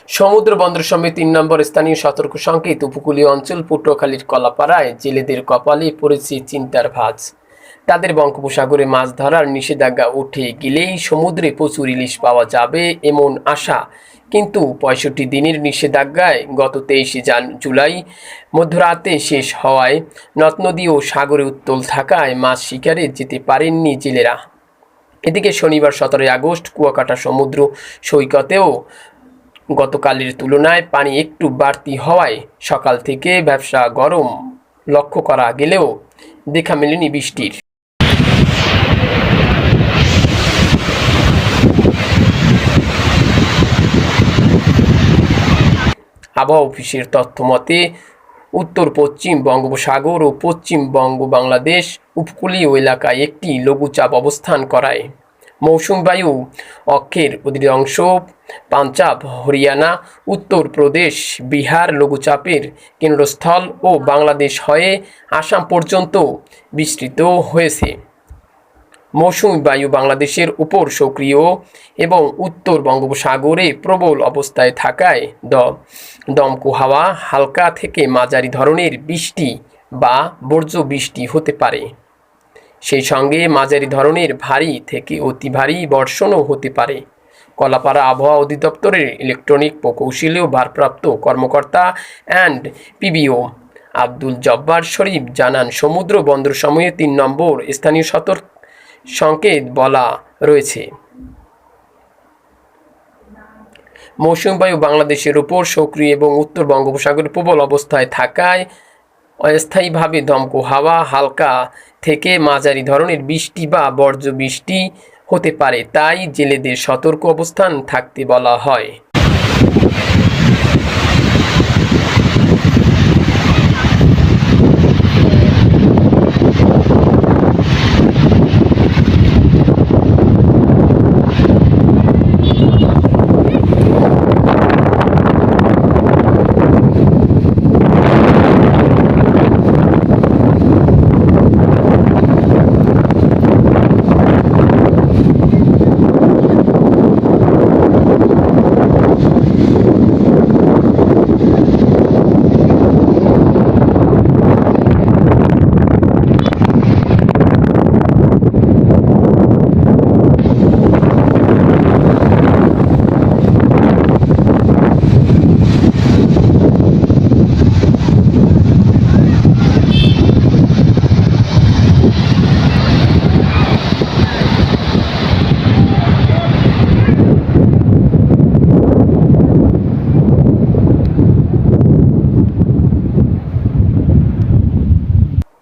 সমুদ্র বন্দর সমেত ৩ নম্বর স্থানীয় সতর্ক সংকেত। উপকূলীয় অঞ্চল পটুয়াখালীর কলাপাড়ায় জেলেদের কপালে পড়েছে চিন্তার ভাঁজ। তাদের বঙ্গোপসাগরে মাছ ধরার নিষেধাজ্ঞা উঠে গেলেই সমুদ্রে প্রচুর ইলিশ পাওয়া যাবে এমন আশা। কিন্তু ৬৫ দিনের নিষেধাজ্ঞায় গত ২৩ জুলাই মধ্যরাতে শেষ হওয়ায় নদ নদী ও সাগরে উত্তাল থাকায় মাছ শিকারে যেতে পারেননি জেলেরা। এদিকে শনিবার ১৭ আগস্ট কুয়াকাটা সমুদ্র সৈকতেও গতকালের তুলনায় পানি একটু বাড়তি হওয়ায় সকাল থেকে ব্যবসা গরম লক্ষ্য করা গেলেও দেখা মেলেনি বৃষ্টির। আবহাওয়া অফিসের তথ্য মতে উত্তর পশ্চিম বঙ্গোপসাগর ও পশ্চিমবঙ্গ বাংলাদেশ উপকূলীয় এলাকায় একটি লঘুচাপ অবস্থান করায় মৌসুমী বায়ু অক্ষের অধিকাংশ পাঞ্জাব, হরিয়ানা, উত্তরপ্রদেশ, বিহার লঘুচাপের কেন্দ্রস্থল ও বাংলাদেশ হয়ে আসাম পর্যন্ত বিস্তৃত হয়েছে। মৌসুমী বায়ু বাংলাদেশের উপর সক্রিয় এবং উত্তর বঙ্গোপসাগরে প্রবল অবস্থায় থাকায় দমকা হাওয়া, হালকা থেকে মাঝারি ধরনের বৃষ্টি বা বজ্র বৃষ্টি হতে পারে। সেই সঙ্গে মাঝারি ধরনের ভারী থেকে অতি ভারী বর্ষণও হতে পারে। কলাপাড়া আবহাওয়া অধিদপ্তরের ইলেকট্রনিক প্রকৌশলী ও ভারপ্রাপ্ত কর্মকর্তা অ্যান্ড পিবিও আব্দুল জব্বার শরীফ জানান, সমুদ্র বন্দর সমূহে ৩ নম্বর স্থানীয় সতর্ক সংকেত বলা রয়েছে। মৌসুমী বায়ু বাংলাদেশের উপর সক্রিয় এবং উত্তর বঙ্গোপসাগরে প্রবল অবস্থায় থাকায় অস্থায়ীভাবে দমকা হাওয়া, হালকা থেকে মাঝারি ধরনের বৃষ্টি বা বজ্র বৃষ্টি হতে পারে। তাই জেলেদের সতর্ক অবস্থান থাকতে বলা হয়।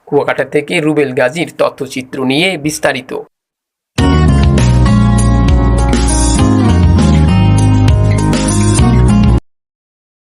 কুয়াকাটা থেকে রুবেল গাজীর তথ্যচিত্র নিয়ে বিস্তারিত।